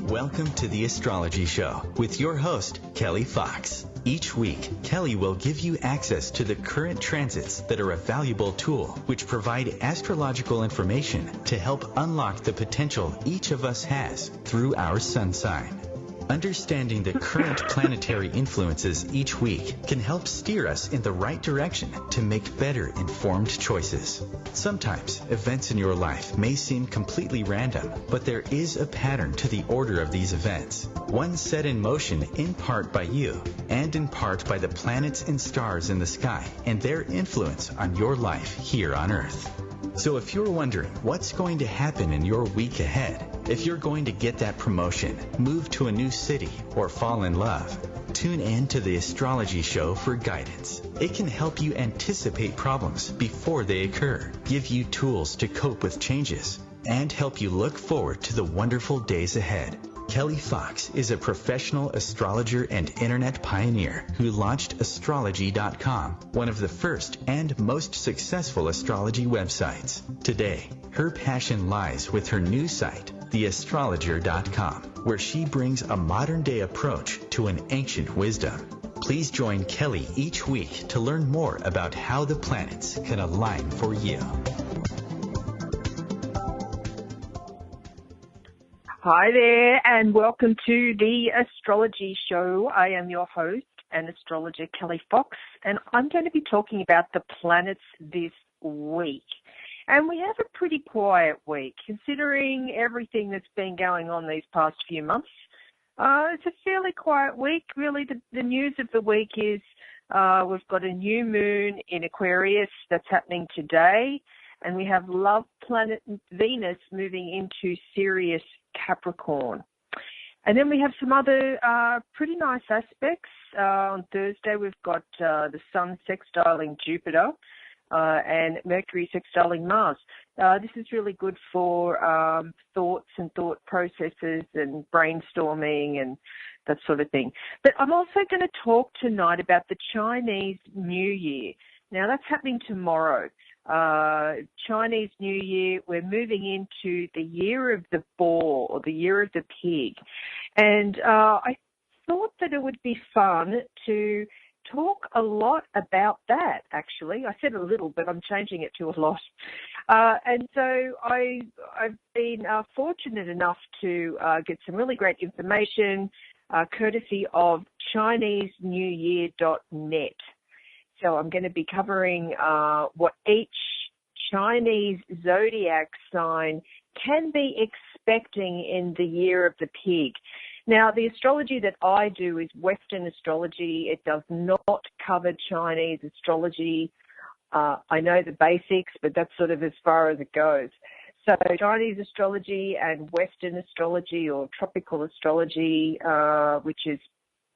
Welcome to the Astrology Show with your host, Kelli Fox. Each week, Kelli will give you access to the current transits that are a valuable tool which provide astrological information to help unlock the potential each of us has through our sun sign. Understanding the current planetary influences each week can help steer us in the right direction to make better informed choices. Sometimes events in your life may seem completely random, but there is a pattern to the order of these events, one set in motion in part by you and in part by the planets and stars in the sky and their influence on your life here on Earth. So if you're wondering what's going to happen in your week ahead, if you're going to get that promotion, move to a new city, or fall in love, tune in to the Astrology Show for guidance. It can help you anticipate problems before they occur, give you tools to cope with changes, and help you look forward to the wonderful days ahead. Kelli Fox is a professional astrologer and internet pioneer who launched astrology.com, one of the first and most successful astrology websites. Today, her passion lies with her new site, theastrologer.com, where she brings a modern-day approach to an ancient wisdom. Please join Kelli each week to learn more about how the planets can align for you. Hi there, and welcome to the Astrology Show. I am your host and astrologer, Kelli Fox, and I'm going to be talking about the planets this week. And we have a pretty quiet week, considering everything that's been going on these past few months. It's a fairly quiet week. Really, the news of the week is we've got a new moon in Aquarius that's happening today, and we have love planet Venus moving into Sirius Capricorn. And then we have some other pretty nice aspects. On Thursday, we've got the Sun sextiling Jupiter and Mercury sextiling Mars. This is really good for thoughts and thought processes and brainstorming and that sort of thing. But I'm also going to talk tonight about the Chinese New Year. Now, that's happening tomorrow. Chinese New Year, we're moving into the year of the boar, or the year of the pig. And I thought that it would be fun to talk a lot about that, actually. I said a little, but I'm changing it to a lot. And so I've been fortunate enough to get some really great information courtesy of ChineseNewYear.net. So I'm going to be covering what each Chinese zodiac sign can be expecting in the year of the pig. Now, the astrology that I do is Western astrology. It does not cover Chinese astrology. I know the basics, but that's sort of as far as it goes. So Chinese astrology and Western astrology, or tropical astrology, which is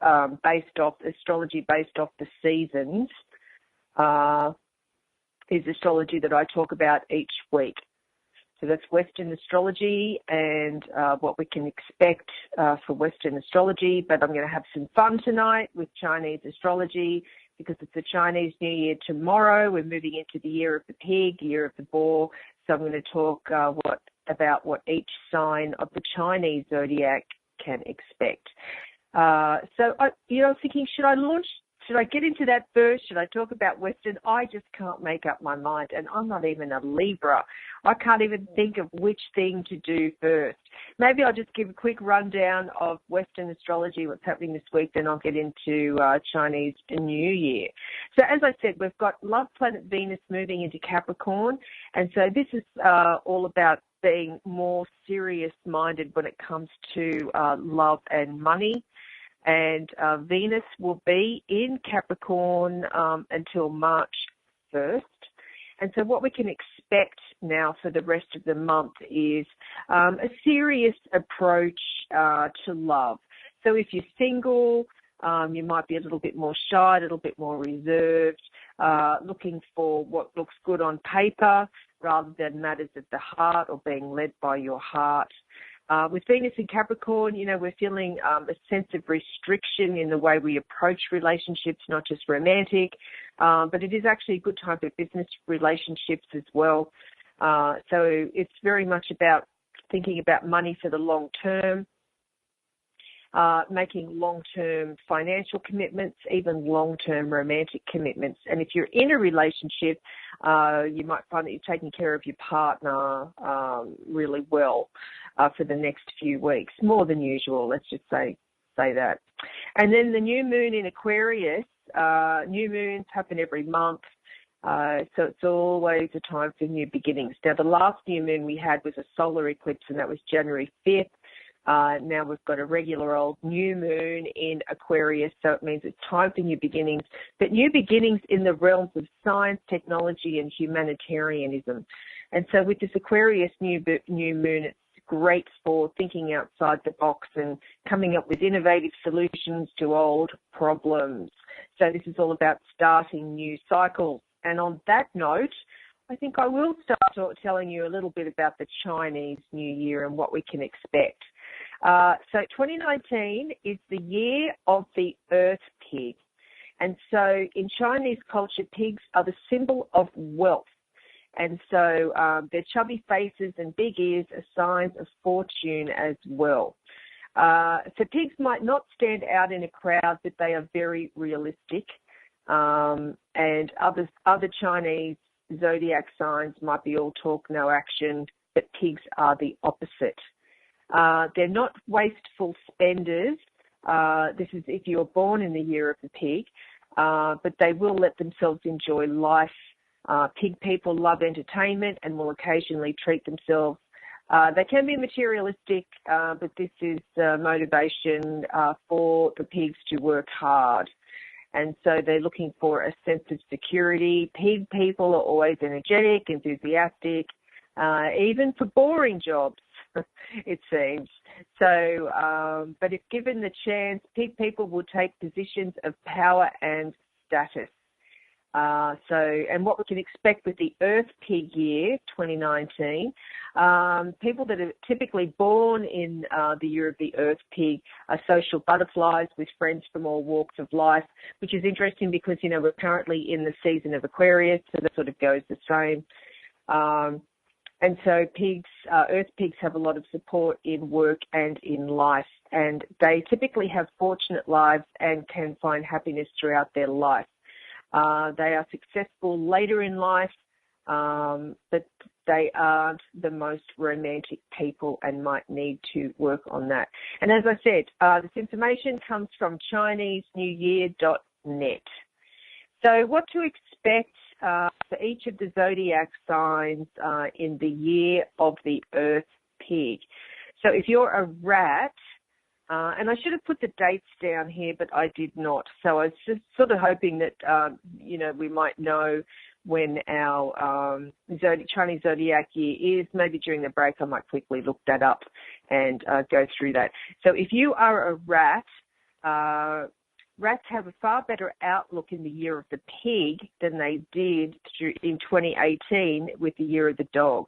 astrology based off the seasons, is astrology that I talk about each week. So that's Western astrology and what we can expect for Western astrology. But I'm going to have some fun tonight with Chinese astrology because it's the Chinese New Year tomorrow. We're moving into the year of the pig, year of the boar. So I'm going to talk about what each sign of the Chinese zodiac can expect. So I was thinking, should I get into that first? Should I talk about Western? I just can't make up my mind, and I'm not even a Libra. I can't even think of which thing to do first. Maybe I'll just give a quick rundown of Western astrology, what's happening this week, then I'll get into Chinese New Year. So as I said, we've got love planet Venus moving into Capricorn, and so this is all about being more serious-minded when it comes to love and money. And Venus will be in Capricorn until March 1st. And so what we can expect now for the rest of the month is a serious approach to love. So if you're single, you might be a little bit more shy, a little bit more reserved, looking for what looks good on paper rather than matters of the heart or being led by your heart. With Venus in Capricorn, we're feeling a sense of restriction in the way we approach relationships, not just romantic, but it is actually a good time for business relationships as well. So it's very much about thinking about money for the long term, making long-term financial commitments, even long-term romantic commitments. And if you're in a relationship, you might find that you're taking care of your partner really well for the next few weeks, more than usual, let's just say that. And then the new moon in Aquarius, new moons happen every month. So it's always a time for new beginnings. Now, the last new moon we had was a solar eclipse, and that was January 5th. Now we've got a regular old new moon in Aquarius, so it means it's time for new beginnings, but new beginnings in the realms of science, technology, and humanitarianism. And so with this Aquarius new moon, it's great for thinking outside the box and coming up with innovative solutions to old problems. So this is all about starting new cycles. And on that note, I think I will start telling you a little bit about the Chinese New Year and what we can expect. So 2019 is the year of the Earth Pig. And so in Chinese culture, pigs are the symbol of wealth. And so their chubby faces and big ears are signs of fortune as well. So pigs might not stand out in a crowd, but they are very realistic. And other Chinese zodiac signs might be all talk, no action, but pigs are the opposite. They're not wasteful spenders. This is if you're born in the year of the pig, but they will let themselves enjoy life. Pig people love entertainment and will occasionally treat themselves. They can be materialistic, but this is motivation for the pigs to work hard. And so they're looking for a sense of security. Pig people are always energetic, enthusiastic, even for boring jobs, it seems. So, but if given the chance, pig people will take positions of power and status. And what we can expect with the Earth Pig year, 2019, people that are typically born in the year of the Earth Pig are social butterflies with friends from all walks of life, which is interesting because, we're currently in the season of Aquarius, so that sort of goes the same. And so Earth pigs have a lot of support in work and in life, and they typically have fortunate lives and can find happiness throughout their life. They are successful later in life, but they aren't the most romantic people and might need to work on that. And as I said, this information comes from ChineseNewYear.net. So what to expect for each of the zodiac signs in the year of the Earth Pig. So if you're a rat, and I should have put the dates down here, but I did not. So I was just sort of hoping that, we might know when our Chinese zodiac year is. Maybe during the break I might quickly look that up and go through that. So if you are a rat, rats have a far better outlook in the year of the pig than they did in 2018 with the year of the dog.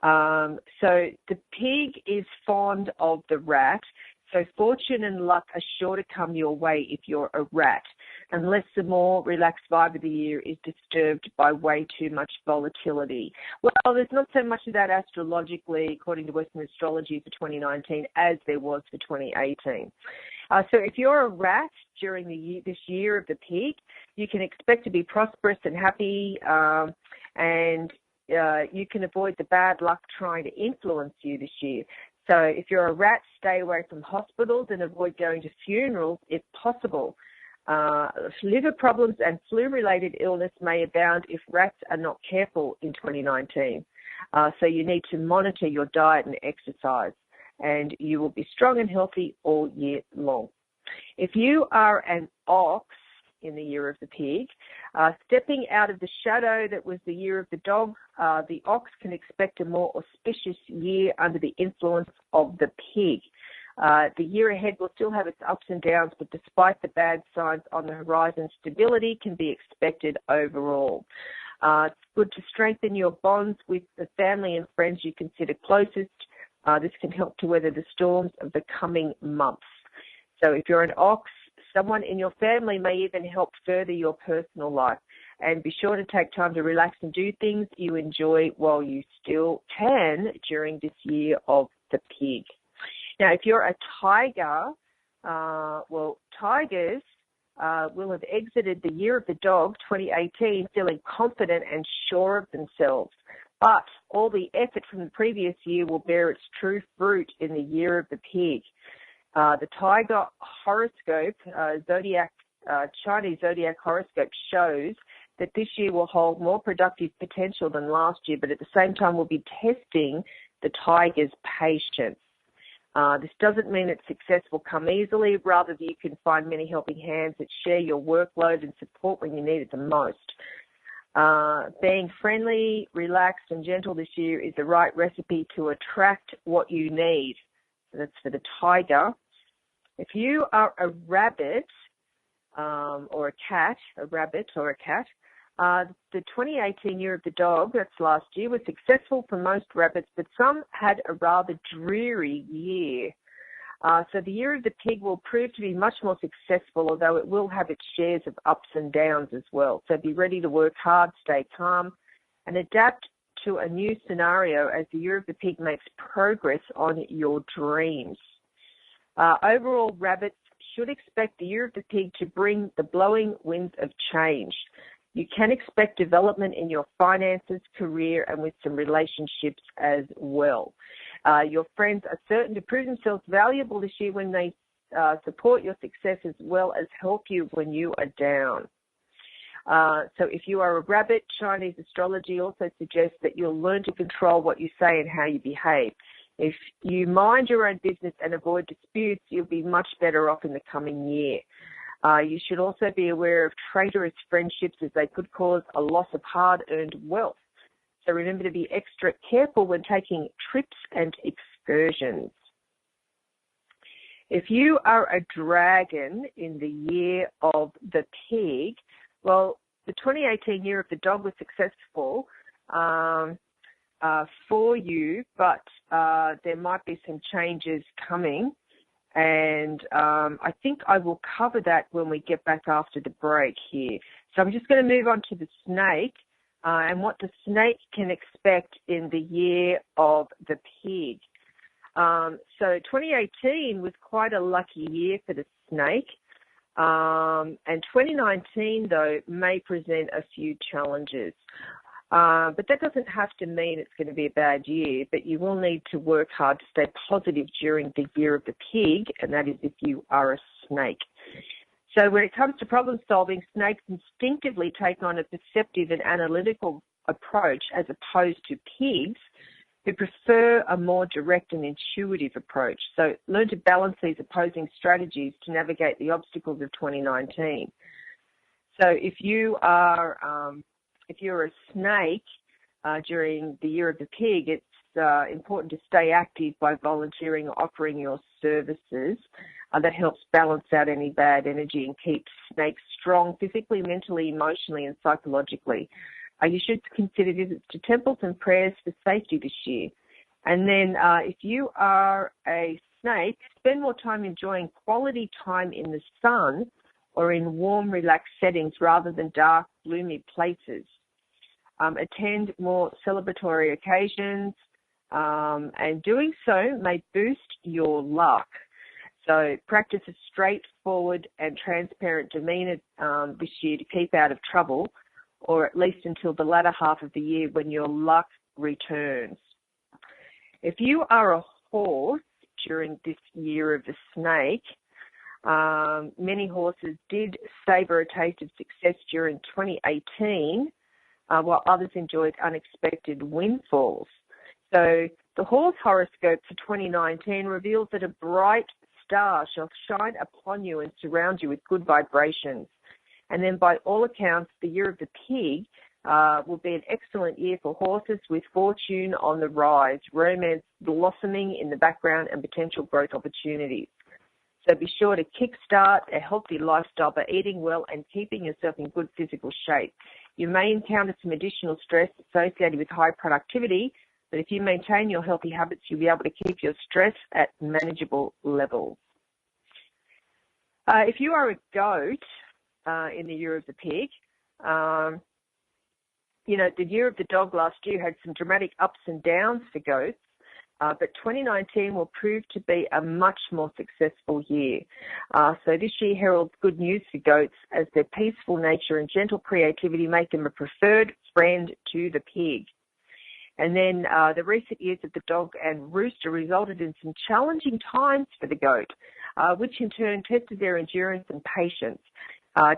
So the pig is fond of the rat. So fortune and luck are sure to come your way if you're a rat, unless the more relaxed vibe of the year is disturbed by way too much volatility. Well, there's not so much of that astrologically, according to Western astrology, for 2019 as there was for 2018. So if you're a rat during this year of the pig, you can expect to be prosperous and happy, and you can avoid the bad luck trying to influence you this year. So if you're a rat, stay away from hospitals and avoid going to funerals if possible. Liver problems and flu-related illness may abound if rats are not careful in 2019. So you need to monitor your diet and exercise, and you will be strong and healthy all year long. If you are an ox in the year of the pig, stepping out of the shadow that was the year of the dog, the ox can expect a more auspicious year under the influence of the pig. The year ahead will still have its ups and downs, but despite the bad signs on the horizon, stability can be expected overall. It's good to strengthen your bonds with the family and friends you consider closest. This can help to weather the storms of the coming months. So if you're an ox, someone in your family may even help further your personal life. And be sure to take time to relax and do things you enjoy while you still can during this year of the pig. Now, if you're a tiger, tigers will have exited the year of the dog, 2018, feeling confident and sure of themselves. But all the effort from the previous year will bear its true fruit in the year of the pig. The tiger horoscope, Chinese zodiac horoscope, shows that this year will hold more productive potential than last year, but at the same time will be testing the tiger's patience. This doesn't mean that success will come easily. Rather, you can find many helping hands that share your workload and support when you need it the most. Being friendly, relaxed, and gentle this year is the right recipe to attract what you need. So that's for the tiger. If you are a rabbit or a cat, the 2018 year of the dog, that's last year, was successful for most rabbits, but some had a rather dreary year. So the year of the pig will prove to be much more successful, although it will have its shares of ups and downs as well. So be ready to work hard, stay calm, and adapt to a new scenario as the year of the pig makes progress on your dreams. Overall, rabbits should expect the year of the pig to bring the blowing winds of change. You can expect development in your finances, career, and with some relationships as well. Your friends are certain to prove themselves valuable this year when they support your success as well as help you when you are down. So if you are a rabbit, Chinese astrology also suggests that you'll learn to control what you say and how you behave. If you mind your own business and avoid disputes, you'll be much better off in the coming year. You should also be aware of traitorous friendships, as they could cause a loss of hard-earned wealth. So remember to be extra careful when taking trips and excursions. If you are a dragon in the year of the pig, well, the 2018 year of the dog was successful for you, but there might be some changes coming. And I think I will cover that when we get back after the break here. So I'm just going to move on to the snake and what the snake can expect in the year of the pig. So 2018 was quite a lucky year for the snake. And 2019, though, may present a few challenges. But that doesn't have to mean it's going to be a bad year, but you will need to work hard to stay positive during the year of the pig, and that is if you are a snake. So when it comes to problem solving, snakes instinctively take on a perceptive and analytical approach as opposed to pigs who prefer a more direct and intuitive approach. So learn to balance these opposing strategies to navigate the obstacles of 2019. So if you're a snake during the year of the pig, it's important to stay active by volunteering or offering your services. That helps balance out any bad energy and keeps snakes strong physically, mentally, emotionally, and psychologically. You should consider visits to temples and prayers for safety this year. And then if you are a snake, spend more time enjoying quality time in the sun or in warm, relaxed settings rather than dark, gloomy places. Attend more celebratory occasions, and doing so may boost your luck. So practice a straightforward and transparent demeanour this year to keep out of trouble, or at least until the latter half of the year when your luck returns. If you are a horse during this year of the snake, many horses did savour a taste of success during 2018, while others enjoyed unexpected windfalls. So the horse horoscope for 2019 reveals that a bright star shall shine upon you and surround you with good vibrations. And then by all accounts, the year of the pig will be an excellent year for horses with fortune on the rise, romance blossoming in the background, and potential growth opportunities. So be sure to kickstart a healthy lifestyle by eating well and keeping yourself in good physical shape. You may encounter some additional stress associated with high productivity, But if you maintain your healthy habits, you'll be able to keep your stress at manageable levels. If you are a goat in the year of the pig, the year of the dog last year had some dramatic ups and downs for goats, but 2019 will prove to be a much more successful year. So this year heralds good news for goats, as their peaceful nature and gentle creativity make them a preferred friend to the pig. And then the recent years of the dog and rooster resulted in some challenging times for the goat, which in turn tested their endurance and patience.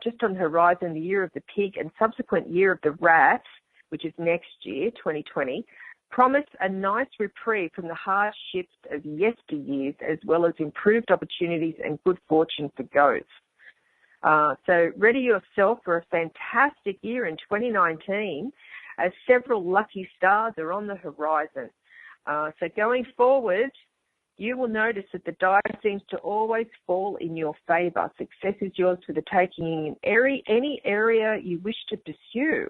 Just on the horizon, the year of the pig and subsequent year of the rat, which is next year, 2020, promise a nice reprieve from the hardships of yesteryears, as well as improved opportunities and good fortune for goats. So ready yourself for a fantastic year in 2019, as several lucky stars are on the horizon. So going forward, you will notice that the die seems to always fall in your favour. Success is yours for the taking in any area you wish to pursue.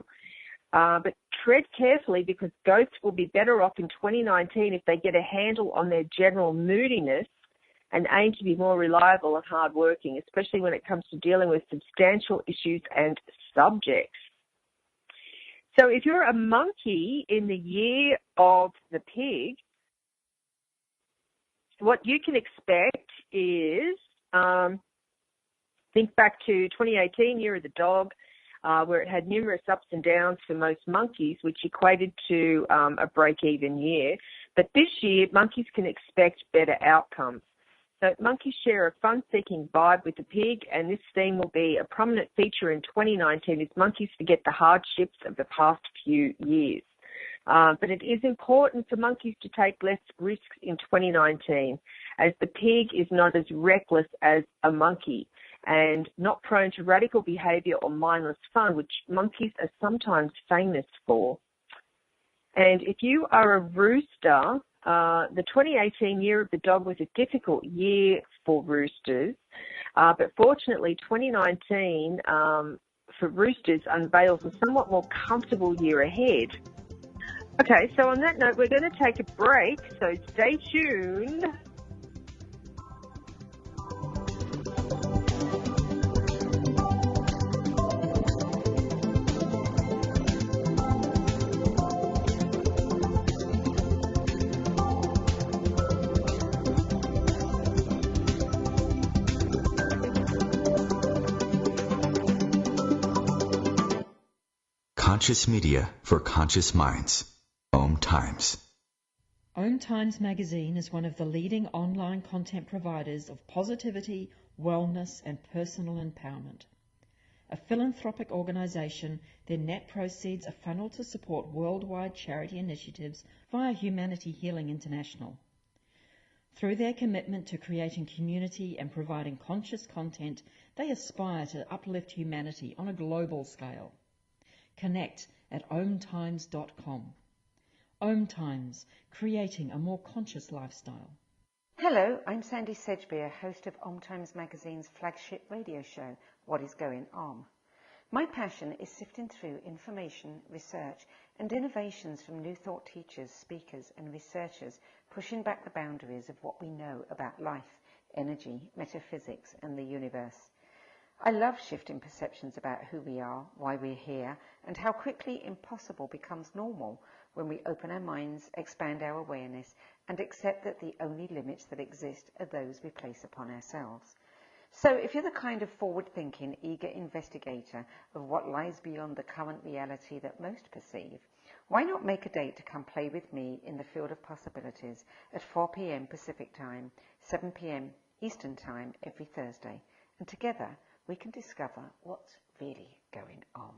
But tread carefully, because goats will be better off in 2019 if they get a handle on their general moodiness and aim to be more reliable and hardworking, especially when it comes to dealing with substantial issues and subjects. So if you're a monkey in the year of the pig, what you can expect is, think back to 2018, year of the dog, where it had numerous ups and downs for most monkeys, which equated to a break-even year. But this year, monkeys can expect better outcomes. So monkeys share a fun-seeking vibe with the pig, and this theme will be a prominent feature in 2019 as monkeys forget the hardships of the past few years. But it is important for monkeys to take less risks in 2019, as the pig is not as reckless as a monkey and not prone to radical behaviour or mindless fun, which monkeys are sometimes famous for. And if you are a rooster, the 2018 year of the dog was a difficult year for roosters, but fortunately 2019 for roosters unveils a somewhat more comfortable year ahead. Okay, so on that note, we're going to take a break, so stay tuned. Conscious media for conscious minds. OMTimes. OMTimes magazine is one of the leading online content providers of positivity, wellness and personal empowerment. A philanthropic organisation, their net proceeds are funneled to support worldwide charity initiatives via Humanity Healing International. Through their commitment to creating community and providing conscious content, they aspire to uplift humanity on a global scale. Connect at omtimes.com. OMTimes, creating a more conscious lifestyle. Hello, I'm Sandy Sedgbeer, host of OMTimes magazine's flagship radio show, What is Going On? My passion is sifting through information, research and innovations from new thought teachers, speakers and researchers, pushing back the boundaries of what we know about life, energy, metaphysics and the universe. I love shifting perceptions about who we are, why we're here, and how quickly impossible becomes normal when we open our minds, expand our awareness, and accept that the only limits that exist are those we place upon ourselves. So if you're the kind of forward-thinking, eager investigator of what lies beyond the current reality that most perceive, why not make a date to come play with me in the field of possibilities at 4 p.m. Pacific Time, 7 p.m. Eastern Time every Thursday, and together we can discover what's really going on.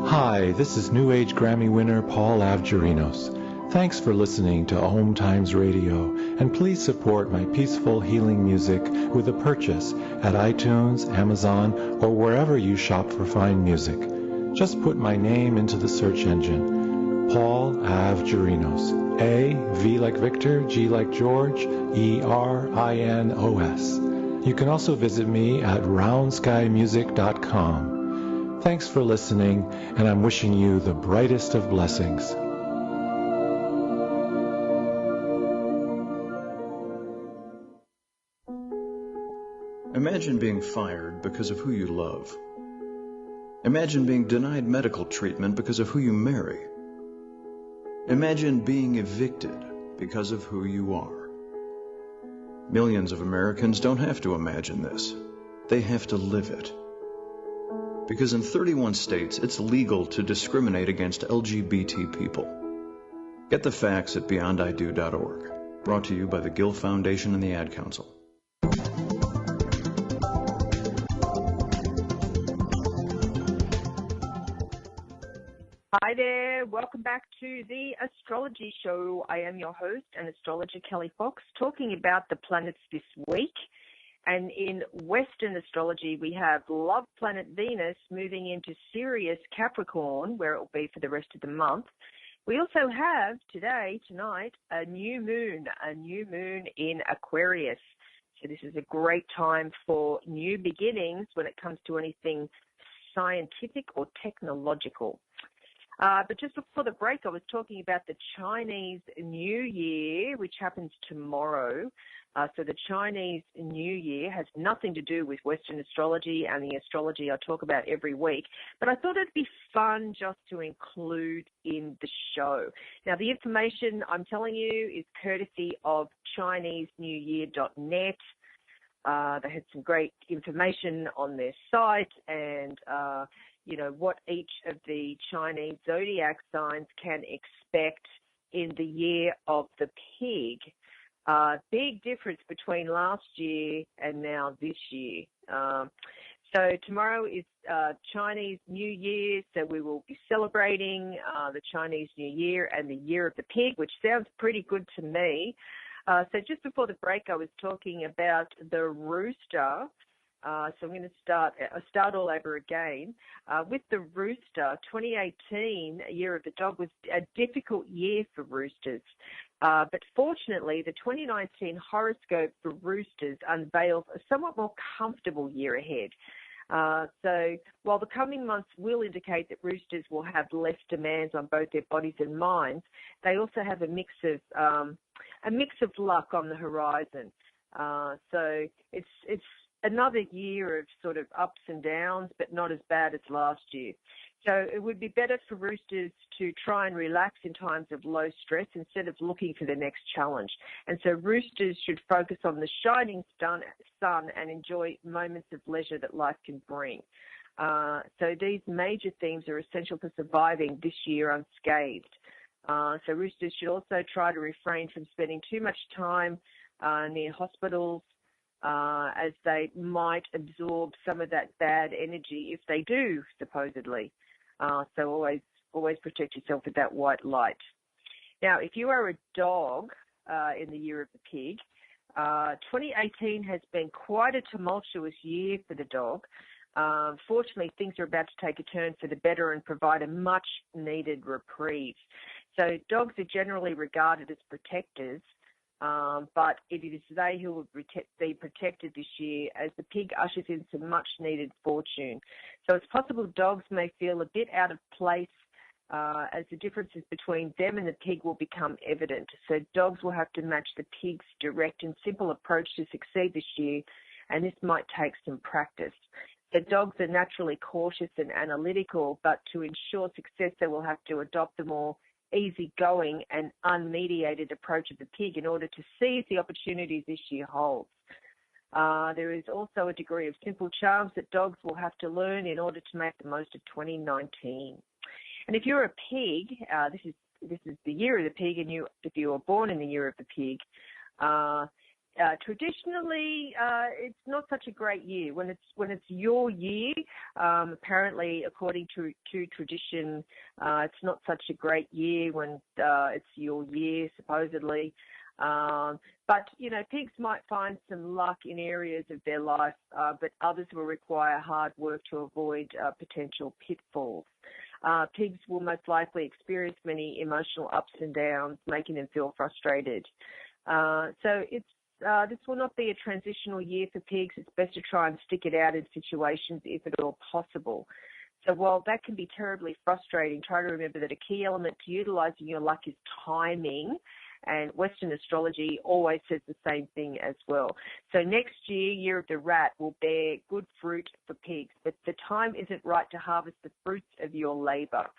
Hi, this is New Age Grammy winner Paul Avgerinos. Thanks for listening to OMTimes Radio, and please support my peaceful healing music with a purchase at iTunes, Amazon, or wherever you shop for fine music. Just put my name into the search engine, Paul Avgerinos. A, V like Victor, G like George, E-R-I-N-O-S. You can also visit me at roundskymusic.com. Thanks for listening, and I'm wishing you the brightest of blessings. Imagine being fired because of who you love. Imagine being denied medical treatment because of who you marry. Imagine being evicted because of who you are. Millions of Americans don't have to imagine this. They have to live it. Because in 31 states, it's legal to discriminate against LGBT people. Get the facts at beyondido.org. Brought to you by the Gill Foundation and the Ad Council. Hi there, welcome back to the Astrology Show. I am your host and astrologer Kelli Fox, talking about the planets this week. And in Western astrology, we have love planet Venus moving into Sirius Capricorn, where it will be for the rest of the month. We also have tonight, a new moon in Aquarius. So this is a great time for new beginnings when it comes to anything scientific or technological. But just before the break, I was talking about the Chinese New Year, which happens tomorrow. So the Chinese New Year has nothing to do with Western astrology and the astrology I talk about every week. But I thought it'd be fun just to include in the show. Now, the information I'm telling you is courtesy of ChineseNewYear.net. They had some great information on their site and what each of the Chinese zodiac signs can expect in the year of the pig. Big difference between last year and now this year. So tomorrow is Chinese New Year, so we will be celebrating the Chinese New Year and the Year of the Pig, which sounds pretty good to me. So just before the break, I was talking about the rooster. So I'm going to start all over again. With the rooster, 2018, Year of the Dog, was a difficult year for roosters. But fortunately, the 2019 horoscope for roosters unveils a somewhat more comfortable year ahead. So while the coming months will indicate that roosters will have less demands on both their bodies and minds, they also have a mix of luck on the horizon. So it's another year of sort of ups and downs, but not as bad as last year. So it would be better for roosters to try and relax in times of low stress instead of looking for the next challenge. And so roosters should focus on the shining sun and enjoy moments of leisure that life can bring. So these major themes are essential for surviving this year unscathed. So roosters should also try to refrain from spending too much time near hospitals, as they might absorb some of that bad energy if they do, supposedly. So always protect yourself with that white light. Now, if you are a dog in the Year of the Pig, 2018 has been quite a tumultuous year for the dog. Fortunately, things are about to take a turn for the better and provide a much-needed reprieve. So dogs are generally regarded as protectors, but it is they who will be protected this year as the pig ushers in some much-needed fortune. So it's possible dogs may feel a bit out of place as the differences between them and the pig will become evident. So dogs will have to match the pig's direct and simple approach to succeed this year, and this might take some practice. So dogs are naturally cautious and analytical, but to ensure success, they will have to adopt the more easygoing and unmediated approach of the pig in order to seize the opportunities this year holds. There is also a degree of simple charms that dogs will have to learn in order to make the most of 2019. And if you're a pig, this is the Year of the Pig, and if you were born in the Year of the Pig, traditionally it's not such a great year. When it's your year, apparently according to tradition, it's not such a great year when it's your year, supposedly. But pigs might find some luck in areas of their life, but others will require hard work to avoid potential pitfalls. Pigs will most likely experience many emotional ups and downs, making them feel frustrated. So this will not be a transitional year for pigs. It's best to try and stick it out in situations if at all possible. So while that can be terribly frustrating, try to remember that a key element to utilizing your luck is timing. And Western astrology always says the same thing as well. So next year, Year of the Rat will bear good fruit for pigs, but the time isn't right to harvest the fruits of your labor.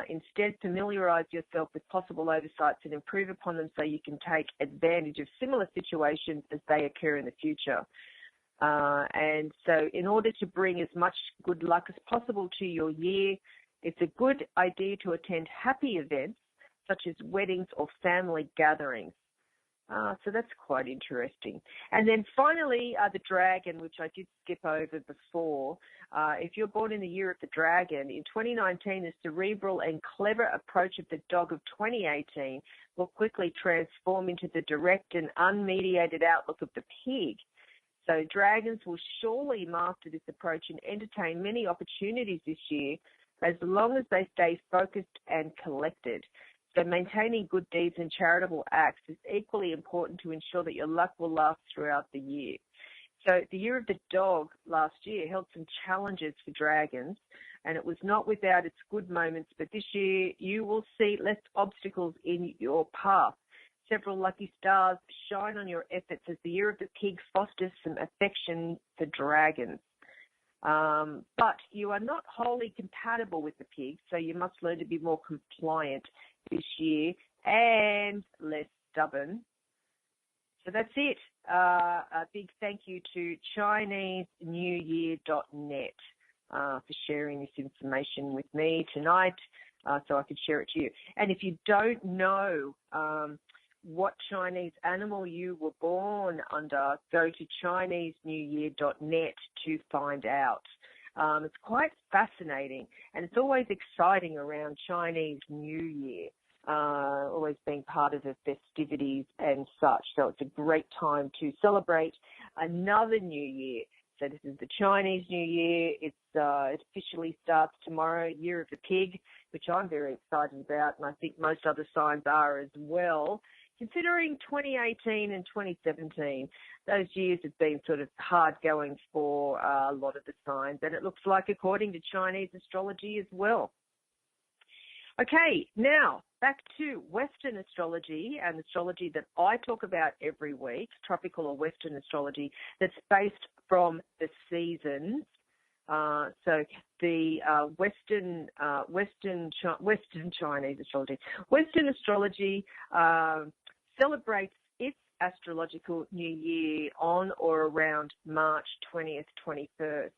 Instead, familiarize yourself with possible oversights and improve upon them so you can take advantage of similar situations as they occur in the future. And so in order to bring as much good luck as possible to your year, it's a good idea to attend happy events such as weddings or family gatherings. So that's quite interesting. And then finally, the dragon, which I did skip over before. If you're born in the year of the dragon, in 2019, the cerebral and clever approach of the dog of 2018 will quickly transform into the direct and unmediated outlook of the pig. So dragons will surely master this approach and entertain many opportunities this year as long as they stay focused and collected. So maintaining good deeds and charitable acts is equally important to ensure that your luck will last throughout the year. So the Year of the Dog last year held some challenges for dragons, and it was not without its good moments, but this year you will see less obstacles in your path. Several lucky stars shine on your efforts as the Year of the Pig fosters some affection for dragons. But you are not wholly compatible with the pig, so you must learn to be more compliant this year and less stubborn. So that's it. A big thank you to ChineseNewYear.net for sharing this information with me tonight so I could share it to you. And if you don't know what Chinese animal you were born under, go to ChineseNewYear.net to find out. It's quite fascinating, and it's always exciting around Chinese New Year, always being part of the festivities and such. So it's a great time to celebrate another new year. So this is the Chinese New Year. It officially starts tomorrow, Year of the Pig, which I'm very excited about, and I think most other signs are as well. Considering 2018 and 2017, those years have been sort of hard going for a lot of the signs, and it looks like according to Chinese astrology as well. Okay, now back to Western astrology, and astrology that I talk about every week, tropical or Western astrology, that's based from the seasons. So the Western Chinese astrology. Western astrology celebrates its astrological new year on or around March 20th, 21st.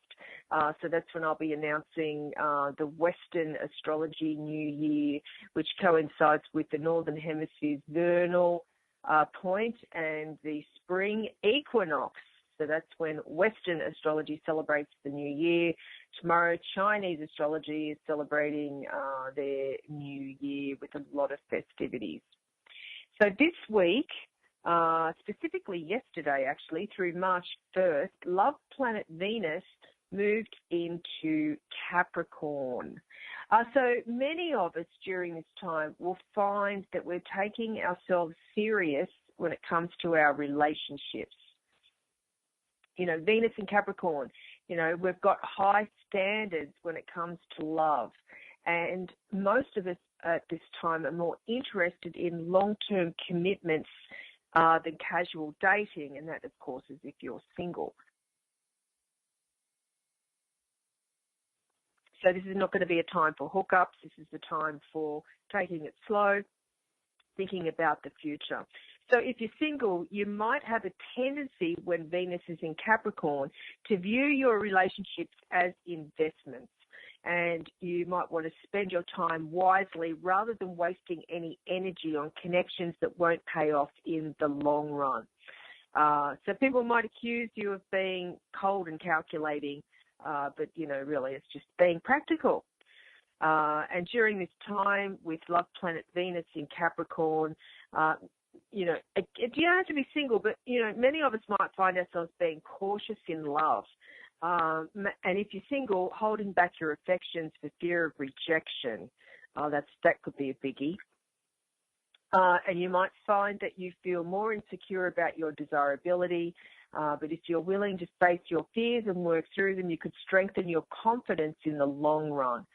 So that's when I'll be announcing the Western astrology new year, which coincides with the Northern Hemisphere's vernal point and the spring equinox. So that's when Western astrology celebrates the new year. Tomorrow, Chinese astrology is celebrating their new year with a lot of festivities. So this week, specifically yesterday actually, through March 1st, love planet Venus moved into Capricorn. So many of us during this time will find that we're taking ourselves serious when it comes to our relationships. You know, Venus and Capricorn, you know, we've got high standards when it comes to love. And most of us at this time are more interested in long-term commitments than casual dating. And that, of course, is if you're single. So this is not going to be a time for hookups. This is the time for taking it slow, thinking about the future. So if you're single, you might have a tendency when Venus is in Capricorn to view your relationships as investments. And you might want to spend your time wisely rather than wasting any energy on connections that won't pay off in the long run. So people might accuse you of being cold and calculating, but, you know, really it's just being practical. And during this time with love planet Venus in Capricorn, you know, you don't have to be single, but, you know, many of us might find ourselves being cautious in love. And if you're single, holding back your affections for fear of rejection. That could be a biggie. And you might find that you feel more insecure about your desirability, But if you're willing to face your fears and work through them, you could strengthen your confidence in the long run.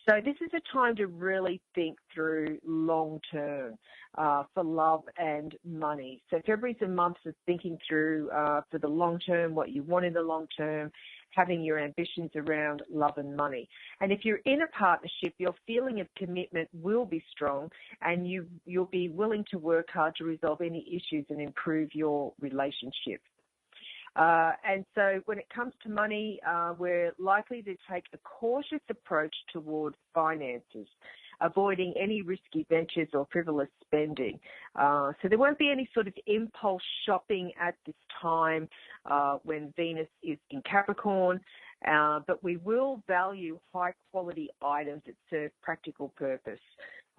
So this is a time to really think through long term for love and money. So February's a month of thinking through for the long term, what you want in the long term, having your ambitions around love and money. And if you're in a partnership, your feeling of commitment will be strong, and you'll be willing to work hard to resolve any issues and improve your relationship. And so when it comes to money, we're likely to take a cautious approach toward finances, avoiding any risky ventures or frivolous spending. So there won't be any sort of impulse shopping at this time when Venus is in Capricorn, but we will value high-quality items that serve practical purpose.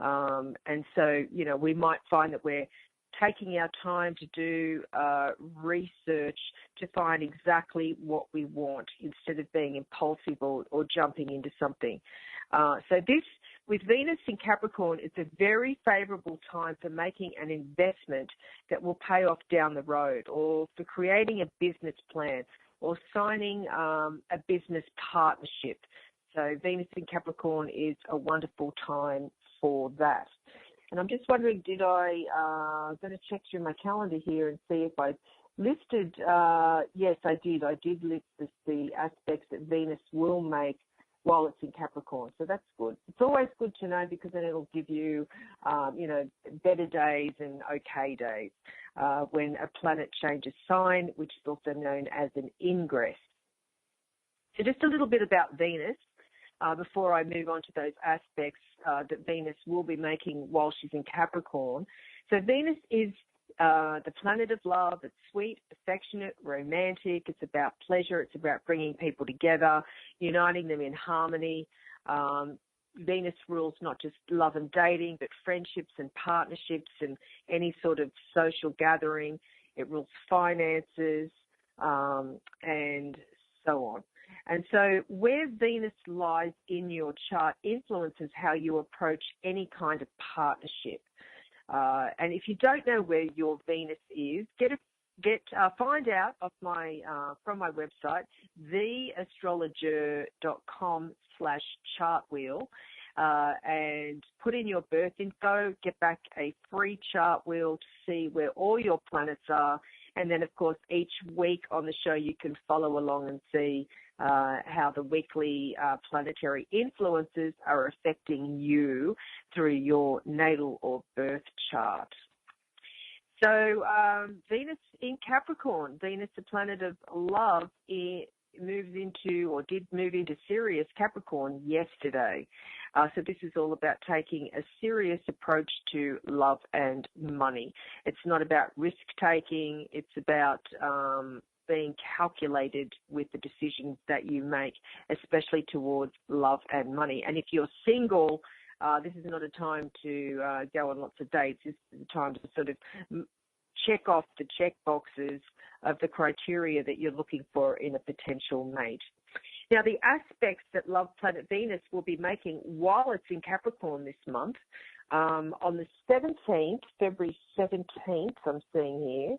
And so, we might find that we're taking our time to do research to find exactly what we want instead of being impulsive or jumping into something. So this, with Venus in Capricorn, it's a very favourable time for making an investment that will pay off down the road, or for creating a business plan, or signing a business partnership. So Venus in Capricorn is a wonderful time for that. And I'm just wondering, I'm going to check through my calendar here and see if I listed, yes, I did. I did list the aspects that Venus will make while it's in Capricorn. So that's good. It's always good to know, because then it'll give you, better days and okay days when a planet changes sign, which is also known as an ingress. So just a little bit about Venus. Before I move on to those aspects that Venus will be making while she's in Capricorn. So Venus is the planet of love. It's sweet, affectionate, romantic. It's about pleasure. It's about bringing people together, uniting them in harmony. Venus rules not just love and dating, but friendships and partnerships and any sort of social gathering. It rules finances and so on. And so where Venus lies in your chart influences how you approach any kind of partnership. And if you don't know where your Venus is, find out from my website, theastrologer.com/chartwheel, and put in your birth info, get back a free chart wheel to see where all your planets are. And then, of course, each week on the show, you can follow along and see how the weekly planetary influences are affecting you through your natal or birth chart. So Venus in Capricorn, Venus, the planet of love, moves into, or did move into Sirius Capricorn yesterday. So this is all about taking a serious approach to love and money. It's not about risk-taking. It's about being calculated with the decisions that you make, especially towards love and money. And if you're single, this is not a time to go on lots of dates. This is a time to sort of check off the check boxes of the criteria that you're looking for in a potential mate. Now, the aspects that love planet Venus will be making while it's in Capricorn this month, on the 17th, February 17th, I'm seeing here,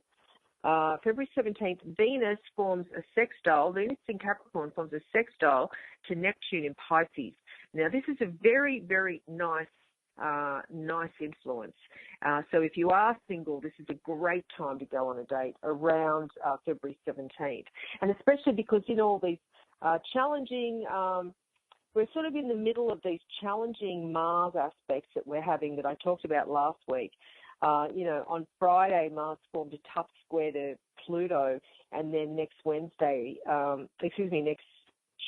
February 17th, Venus forms a sextile. Venus in Capricorn forms a sextile to Neptune in Pisces. Now, this is a very, very nice influence. So if you are single, this is a great time to go on a date around February 17th. And especially because all these challenging, we're sort of in the middle of these challenging Mars aspects that we're having that I talked about last week. On Friday, Mars formed a tough square to Pluto, and then next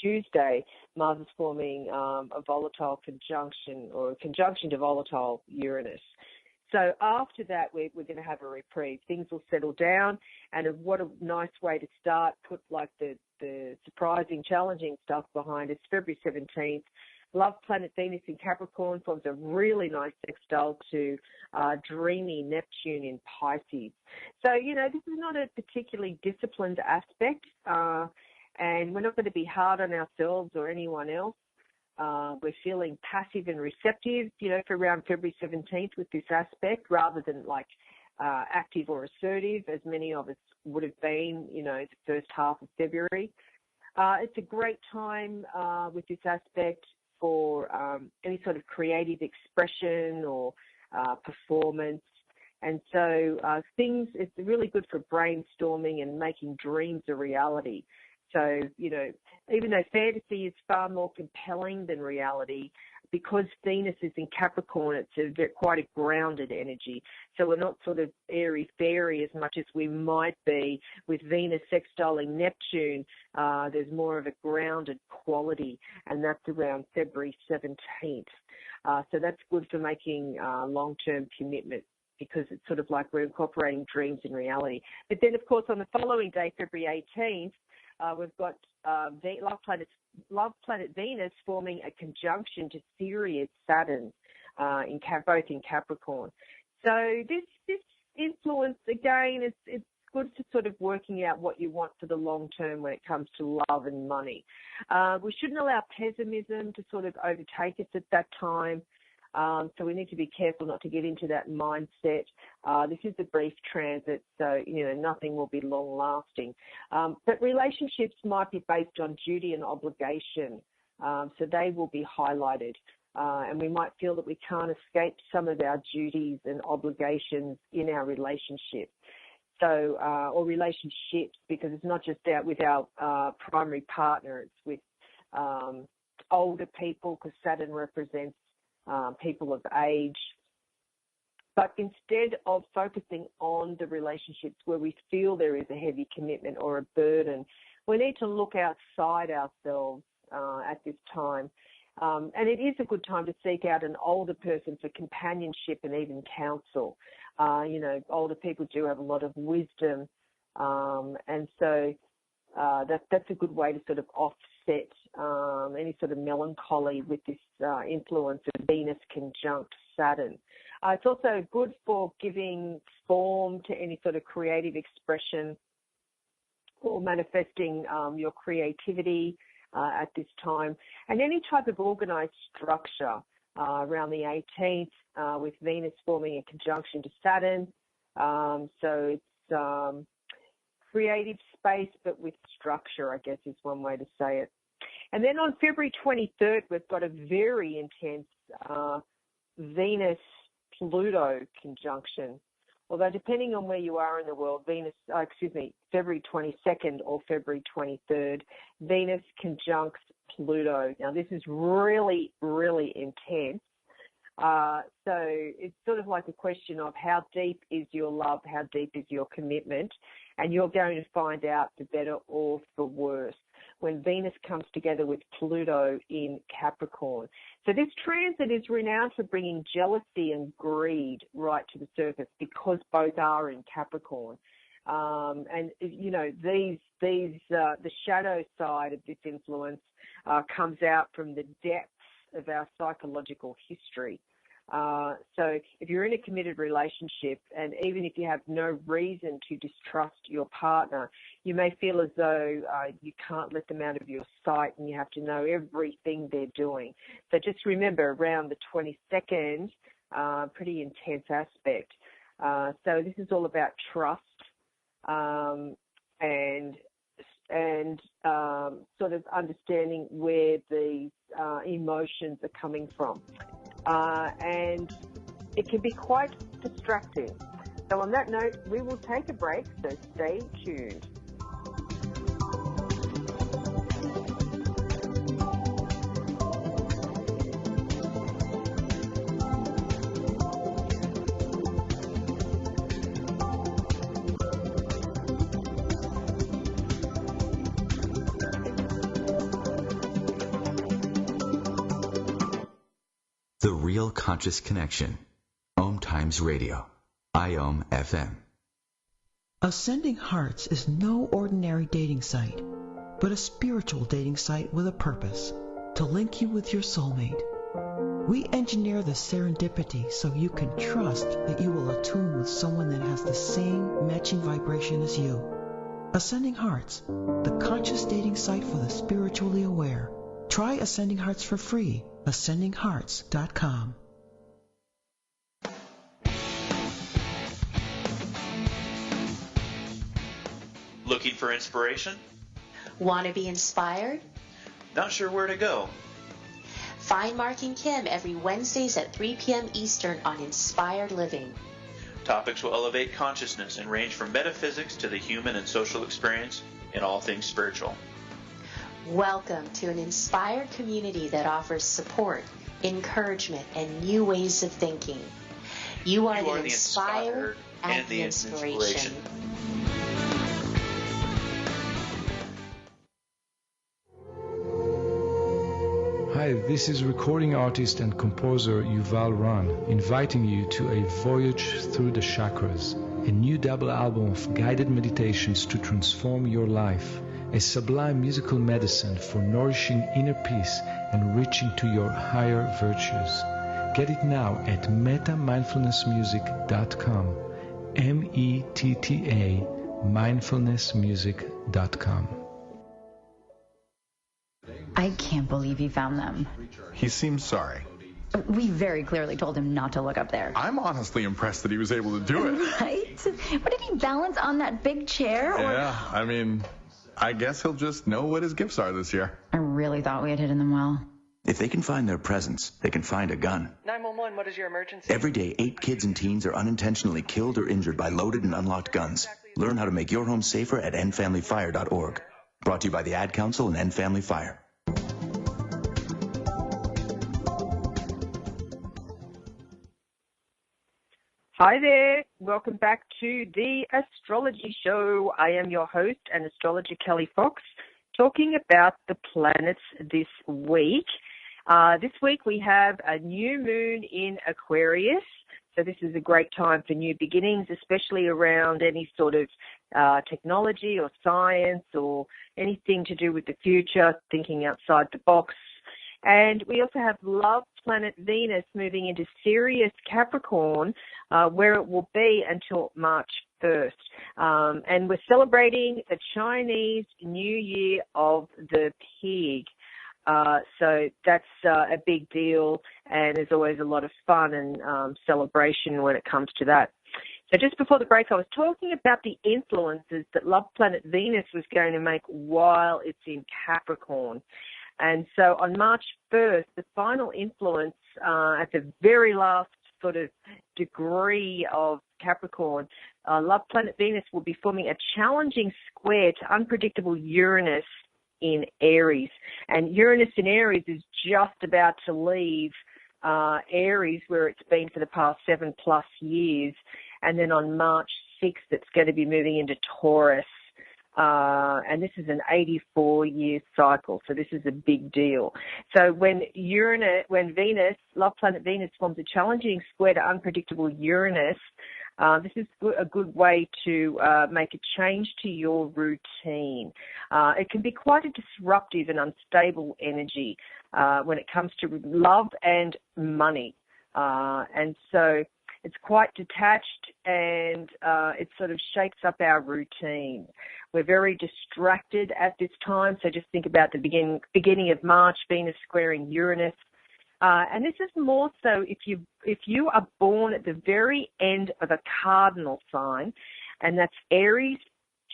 Tuesday, Mars is forming a volatile conjunction, or a conjunction to volatile Uranus. So after that, we're going to have a reprieve. Things will settle down, and what a nice way to start, put like the surprising, challenging stuff behind us. February 17th, love planet Venus in Capricorn forms a really nice sextile to dreamy Neptune in Pisces. So, this is not a particularly disciplined aspect, and we're not going to be hard on ourselves or anyone else. We're feeling passive and receptive, for around February 17th with this aspect, rather than active or assertive, as many of us would have been, the first half of February. It's a great time with this aspect for any sort of creative expression or performance. And so it's really good for brainstorming and making dreams a reality. So, even though fantasy is far more compelling than reality, because Venus is in Capricorn, it's quite a grounded energy. So we're not sort of airy-fairy as much as we might be with Venus sextiling Neptune. There's more of a grounded quality, and that's around February 17th. So that's good for making long-term commitment, because it's sort of like we're incorporating dreams in reality. But then, of course, on the following day, February 18th, we've got love planet Venus forming a conjunction to Sirius Saturn, both in Capricorn. So this influence, again, it's good to sort of working out what you want for the long term when it comes to love and money. We shouldn't allow pessimism to sort of overtake us at that time. So we need to be careful not to get into that mindset. This is a brief transit, so, nothing will be long lasting. But relationships might be based on duty and obligation, so they will be highlighted. And we might feel that we can't escape some of our duties and obligations in our relationship. So, or relationships, because it's not just with our primary partner, it's with older people, because Saturn represents people of age. But instead of focusing on the relationships where we feel there is a heavy commitment or a burden, we need to look outside ourselves at this time. And it is a good time to seek out an older person for companionship and even counsel. Older people do have a lot of wisdom, and so that's a good way to sort of offset any sort of melancholy with this influence of Venus conjunct Saturn. It's also good for giving form to any sort of creative expression or manifesting your creativity at this time, and any type of organized structure around the 18th with Venus forming a conjunction to Saturn. So it's creative space, but with structure, I guess is one way to say it. And then on February 23rd, we've got a very intense Venus-Pluto conjunction. Although depending on where you are in the world, February 22nd or February 23rd, Venus conjuncts Pluto. Now, this is really, really intense. So it's sort of like a question of how deep is your love, how deep is your commitment, and you're going to find out for better or for worse when Venus comes together with Pluto in Capricorn. So this transit is renowned for bringing jealousy and greed right to the surface because both are in Capricorn. And, the shadow side of this influence comes out from the depths of our psychological history. So if you're in a committed relationship, and even if you have no reason to distrust your partner, you may feel as though you can't let them out of your sight and you have to know everything they're doing. So just remember, around the 22nd, pretty intense aspect. So this is all about trust and sort of understanding where these emotions are coming from. And it can be quite distracting. So on that note, we will take a break, so stay tuned. The Real Conscious Connection. OMTimes Radio. IOM FM. Ascending Hearts is no ordinary dating site, but a spiritual dating site with a purpose, to link you with your soulmate. We engineer the serendipity so you can trust that you will attune with someone that has the same matching vibration as you. Ascending Hearts, the conscious dating site for the spiritually aware. Try Ascending Hearts for free. AscendingHearts.com. Looking for inspiration? Want to be inspired? Not sure where to go? Find Mark and Kim every Wednesdays at 3 p.m. Eastern on Inspired Living. Topics will elevate consciousness and range from metaphysics to the human and social experience in all things spiritual. Welcome to an inspired community that offers support, encouragement, and new ways of thinking. You are the inspired and the inspiration. Hi, this is recording artist and composer Yuval Ran, inviting you to a voyage through the chakras, a new double album of guided meditations to transform your life, a sublime musical medicine for nourishing inner peace and reaching to your higher virtues. Get it now at metamindfulnessmusic.com, METTA mindfulnessmusic.com. I can't believe he found them. He seems sorry. We very clearly told him not to look up there. I'm honestly impressed that he was able to do it. Right? But did he balance on that big chair? Yeah, I mean, I guess he'll just know what his gifts are this year. I really thought we had hit them well. If they can find their presents, they can find a gun. 911, what is your emergency? Every day, 8 kids and teens are unintentionally killed or injured by loaded and unlocked guns. Learn how to make your home safer at endfamilyfire.org. Brought to you by the Ad Council and End Family Fire. Hi there. Welcome back to the Astrology Show. I am your host and astrologer Kelli Fox, talking about the planets this week. This week we have a new moon in Aquarius. So this is a great time for new beginnings, especially around any sort of technology or science or anything to do with the future, thinking outside the box. And we also have love planet Venus moving into Sirius Capricorn, where it will be until March 1st. And we're celebrating the Chinese New Year of the Pig. So that's a big deal, and there's always a lot of fun and celebration when it comes to that. So just before the break, I was talking about the influences that love planet Venus was going to make while it's in Capricorn. And so on March 1st, the final influence at the very last sort of degree of Capricorn, love planet Venus will be forming a challenging square to unpredictable Uranus in Aries. And Uranus in Aries is just about to leave Aries, where it's been for the past 7+ years. And then on March 6th, it's going to be moving into Taurus. And this is an 84-year cycle, so this is a big deal. So when Venus, love planet Venus, forms a challenging square to unpredictable Uranus, this is a good way to make a change to your routine. It can be quite a disruptive and unstable energy when it comes to love and money. And so it's quite detached, and it sort of shakes up our routine. We're very distracted at this time, so just think about the beginning of March, Venus squaring Uranus. And this is more so if you are born at the very end of a cardinal sign, and that's Aries,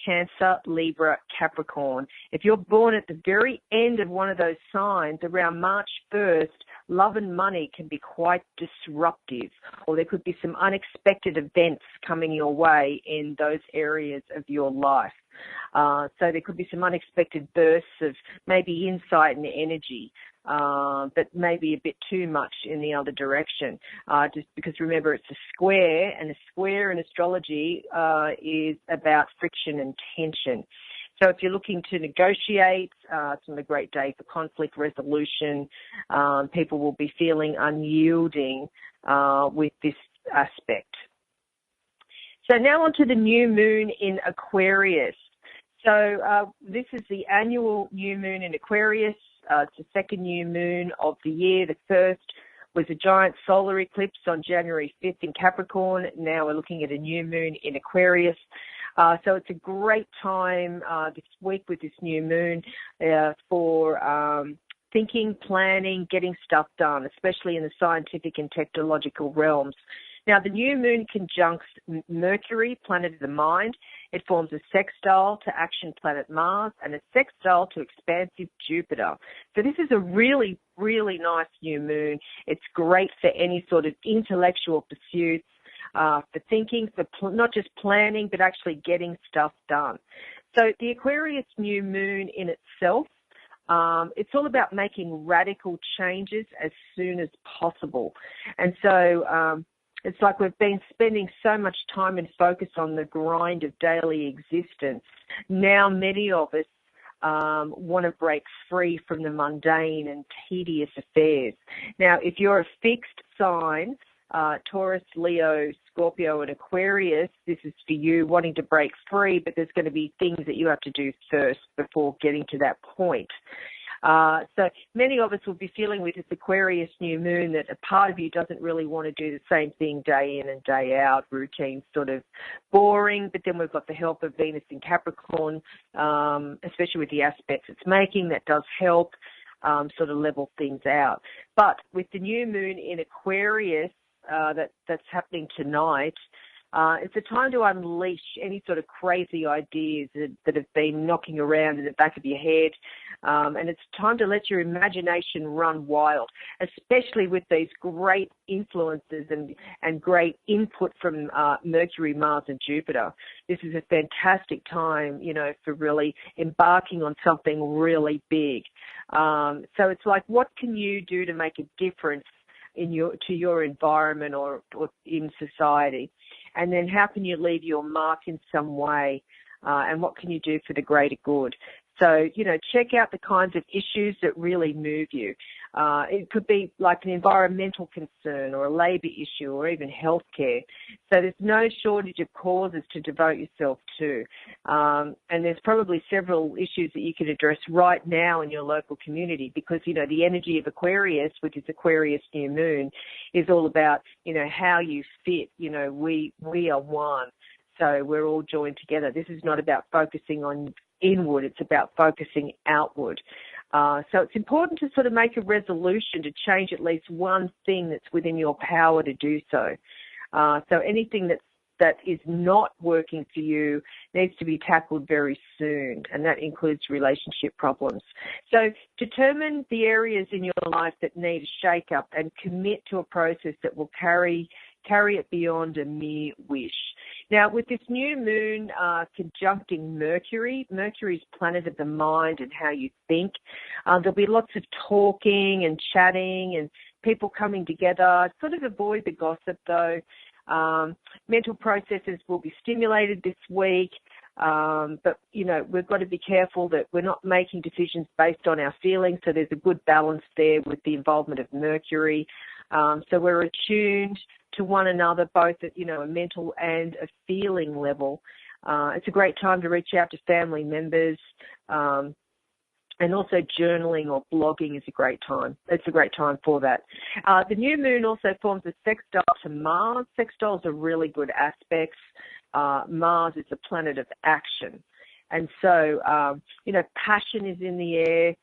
Cancer, Libra, Capricorn. If you're born at the very end of one of those signs around March 1st, love and money can be quite disruptive, or there could be some unexpected events coming your way in those areas of your life. So there could be some unexpected bursts of maybe insight and energy, but maybe a bit too much in the other direction. Just because remember it's a square, and a square in astrology is about friction and tension. So if you're looking to negotiate, it's not a great day for conflict resolution. People will be feeling unyielding with this aspect. So now on to the new moon in Aquarius. So this is the annual new moon in Aquarius. It's the second new moon of the year. The first was a giant solar eclipse on January 5th in Capricorn. Now we're looking at a new moon in Aquarius. So it's a great time this week with this new moon for thinking, planning, getting stuff done, especially in the scientific and technological realms. Now, the new moon conjuncts Mercury, planet of the mind, It forms a sextile to action planet Mars and a sextile to expansive Jupiter. So this is a really, really nice new moon. It's great for any sort of intellectual pursuits, for thinking, for not just planning, but actually getting stuff done. So the Aquarius new moon in itself, it's all about making radical changes as soon as possible. And so it's like we've been spending so much time and focus on the grind of daily existence. Now many of us want to break free from the mundane and tedious affairs. Now, if you're a fixed sign, Taurus, Leo, Scorpio, and Aquarius, this is for you wanting to break free, but there's going to be things that you have to do first before getting to that point. So many of us will be feeling with this Aquarius new moon that a part of you doesn't really want to do the same thing day in and day out, routine, sort of boring, but then we've got the help of Venus in Capricorn, especially with the aspects it's making, that does help sort of level things out. But with the new moon in Aquarius that's happening tonight, it's a time to unleash any sort of crazy ideas that have been knocking around in the back of your head. And it's time to let your imagination run wild, especially with these great influences and great input from Mercury, Mars, and Jupiter. This is a fantastic time, for really embarking on something really big. So it's like, what can you do to make a difference to your environment or in society? And then how can you leave your mark in some way? And what can you do for the greater good? So, check out the kinds of issues that really move you. It could be like an environmental concern or a labour issue or even healthcare. So there's no shortage of causes to devote yourself to. And there's probably several issues that you can address right now in your local community because, the energy of Aquarius, which is Aquarius new moon, is all about, how you fit. We are one. So we're all joined together. This is not about focusing on inward, it's about focusing outward. So it's important to sort of make a resolution to change at least one thing that's within your power to do so. So anything that is not working for you needs to be tackled very soon, and that includes relationship problems. So determine the areas in your life that need a shake-up and commit to a process that will carry it beyond a mere wish. Now, with this new moon conjuncting Mercury's planet of the mind and how you think, there'll be lots of talking and chatting and people coming together. Sort of avoid the gossip, though. Mental processes will be stimulated this week, but, we've got to be careful that we're not making decisions based on our feelings, so there's a good balance there with the involvement of Mercury. So we're attuned to one another, both at, a mental and a feeling level. It's a great time to reach out to family members, and also journaling or blogging is a great time. It's a great time for that. The new moon also forms a sextile to Mars. Sextiles are really good aspects. Mars is a planet of action. And so, passion is in the air.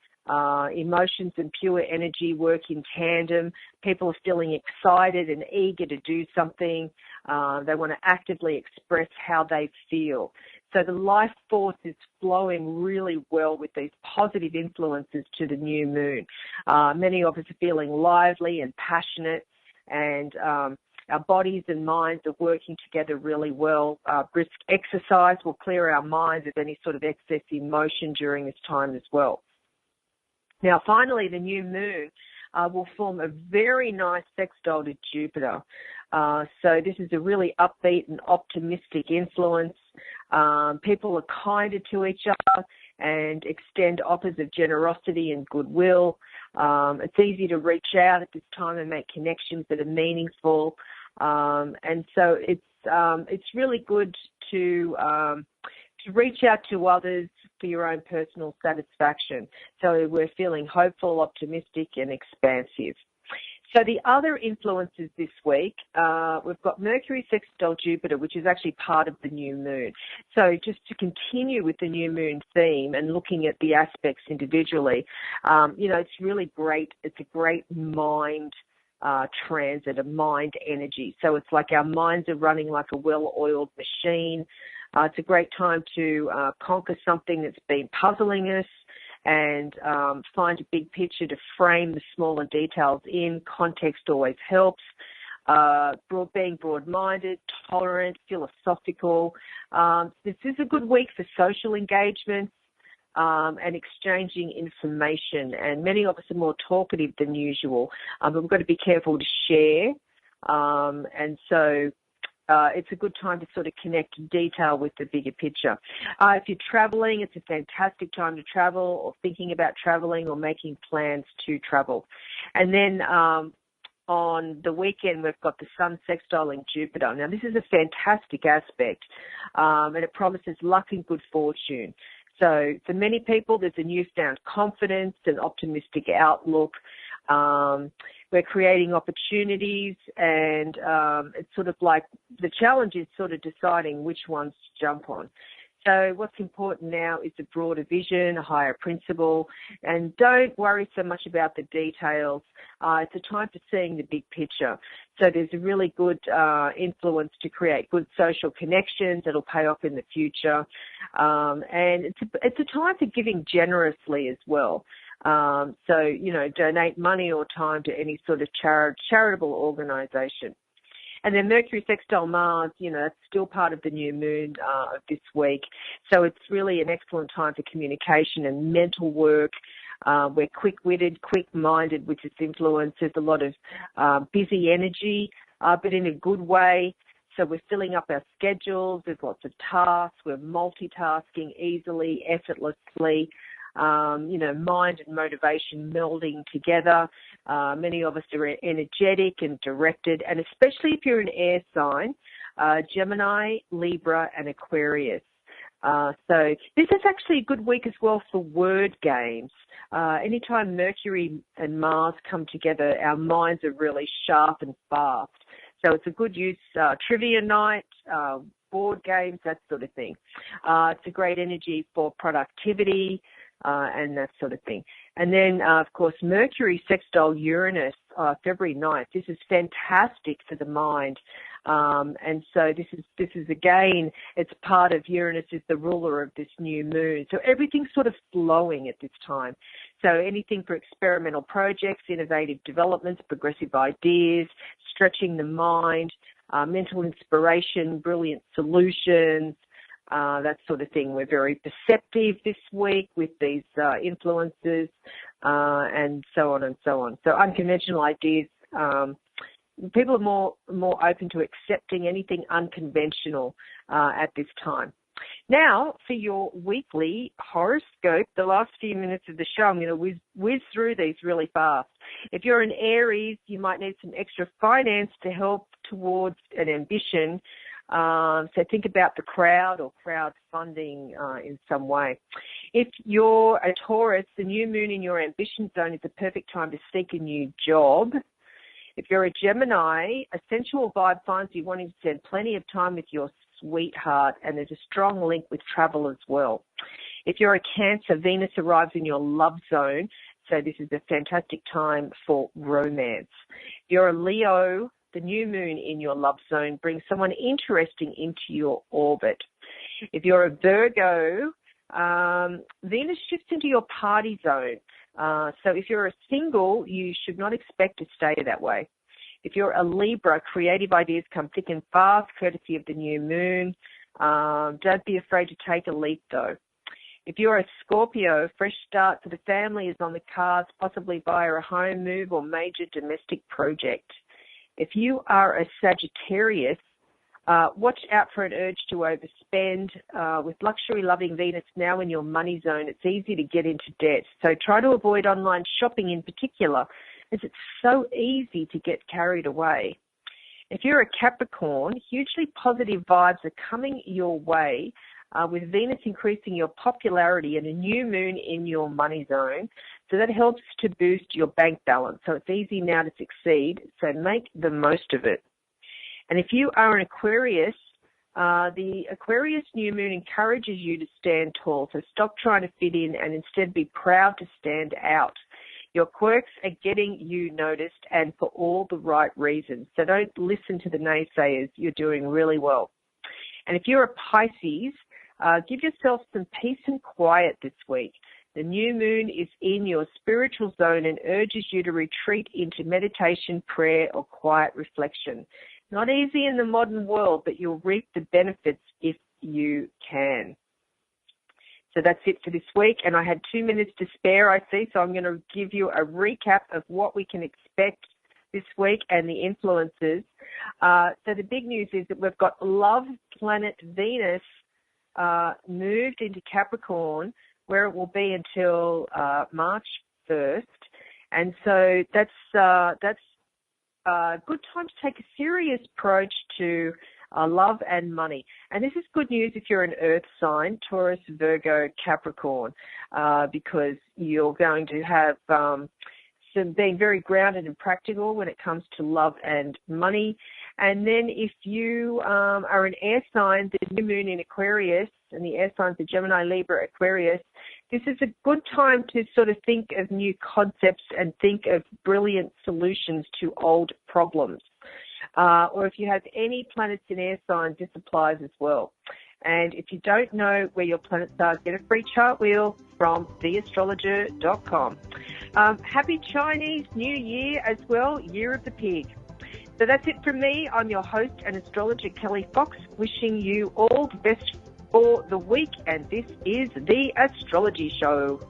Emotions and pure energy work in tandem. People are feeling excited and eager to do something. They want to actively express how they feel. So the life force is flowing really well with these positive influences to the new moon. Many of us are feeling lively and passionate, and our bodies and minds are working together really well. Brisk exercise will clear our minds of any sort of excess emotion during this time as well. Now, finally, the new moon will form a very nice sextile to Jupiter. So this is a really upbeat and optimistic influence. People are kinder to each other and extend offers of generosity and goodwill. It's easy to reach out at this time and make connections that are meaningful. And so it's really good to reach out to others for your own personal satisfaction. So we're feeling hopeful, optimistic, and expansive. So the other influences this week, we've got Mercury sextile Jupiter, which is actually part of the new moon. So just to continue with the new moon theme and looking at the aspects individually, it's really great. It's a great mind transit, a mind energy. So it's like our minds are running like a well-oiled machine. It's a great time to conquer something that's been puzzling us and find a big picture to frame the smaller details in. Context always helps. Being broad-minded, tolerant, philosophical. This is a good week for social engagements and exchanging information. And many of us are more talkative than usual, but we've got to be careful to share. And so it's a good time to sort of connect detail with the bigger picture. If you're traveling, it's a fantastic time to travel, or thinking about traveling, or making plans to travel. And then on the weekend, we've got the Sun sextiling Jupiter. Now, this is a fantastic aspect, and it promises luck and good fortune. So for many people, there's a newfound confidence and optimistic outlook. We're creating opportunities, and it's sort of like the challenge is sort of deciding which ones to jump on. So what's important now is a broader vision, a higher principle, and don't worry so much about the details. It's a time for seeing the big picture. So there's a really good influence to create good social connections that'll pay off in the future. And it's a time for giving generously as well. So, you know, donate money or time to any sort of charitable organisation. And then Mercury sextile Mars, you know, that's still part of the new moon of this week. So it's really an excellent time for communication and mental work. We're quick-witted, quick-minded, which is influenced. There's a lot of busy energy, but in a good way. So we're filling up our schedules. There's lots of tasks. We're multitasking easily, effortlessly. You know, mind and motivation melding together. Many of us are energetic and directed, and especially if you're an air sign, Gemini, Libra, and Aquarius. So this is actually a good week as well for word games. Anytime Mercury and Mars come together, our minds are really sharp and fast. So it's a good use, trivia night, board games, that sort of thing. It's a great energy for productivity, and that sort of thing. And then, of course, Mercury sextile Uranus, February 9th. This is fantastic for the mind. And so this is again, it's part of Uranus is the ruler of this new moon. So everything's sort of flowing at this time. So anything for experimental projects, innovative developments, progressive ideas, stretching the mind, mental inspiration, brilliant solutions, that sort of thing. We're very perceptive this week with these influences, and so on and so on. So unconventional ideas, people are more open to accepting anything unconventional at this time. Now, for your weekly horoscope, the last few minutes of the show, I'm going to whiz through these really fast. If you're an Aries, you might need some extra finance to help towards an ambition. So think about the crowd or crowdfunding in some way. If you're a Taurus, the new moon in your ambition zone is the perfect time to seek a new job. If you're a Gemini, a sensual vibe finds you wanting to spend plenty of time with your sweetheart, and there's a strong link with travel as well. If you're a Cancer, Venus arrives in your love zone, so this is a fantastic time for romance. If you're a Leo, the new moon in your love zone brings someone interesting into your orbit. If you're a Virgo, Venus shifts into your party zone. So if you're a single, you should not expect to stay that way. If you're a Libra, creative ideas come thick and fast, courtesy of the new moon. Don't be afraid to take a leap, though. If you're a Scorpio, fresh start for the family is on the cards, possibly via a home move or major domestic project. If you are a Sagittarius, watch out for an urge to overspend. With luxury-loving Venus now in your money zone, it's easy to get into debt. So try to avoid online shopping in particular, as it's so easy to get carried away. If you're a Capricorn, hugely positive vibes are coming your way, with Venus increasing your popularity and a new moon in your money zone. So that helps to boost your bank balance. So it's easy now to succeed. So make the most of it. And if you are an Aquarius, the Aquarius new moon encourages you to stand tall. So stop trying to fit in and instead be proud to stand out. Your quirks are getting you noticed, and for all the right reasons. So don't listen to the naysayers. You're doing really well. And if you're a Pisces, give yourself some peace and quiet this week. The new moon is in your spiritual zone and urges you to retreat into meditation, prayer, or quiet reflection. Not easy in the modern world, but you'll reap the benefits if you can. So that's it for this week, and I had 2 minutes to spare, I see, so I'm going to give you a recap of what we can expect this week and the influences. So the big news is that we've got love planet Venus moved into Capricorn, where it will be until March 1st, and so that's a good time to take a serious approach to love and money. And this is good news if you're an earth sign, Taurus, Virgo, Capricorn, because you're going to have some being very grounded and practical when it comes to love and money. And then if you are an air sign, the new moon in Aquarius, and the air signs are Gemini, Libra, Aquarius, this is a good time to sort of think of new concepts and think of brilliant solutions to old problems. Or if you have any planets in air signs, this applies as well. And if you don't know where your planets are, get a free chart wheel from theastrologer.com. Happy Chinese New Year as well, Year of the Pig. So that's it from me. I'm your host and astrologer, Kelli Fox, wishing you all the best for the week. And this is The Astrology Show.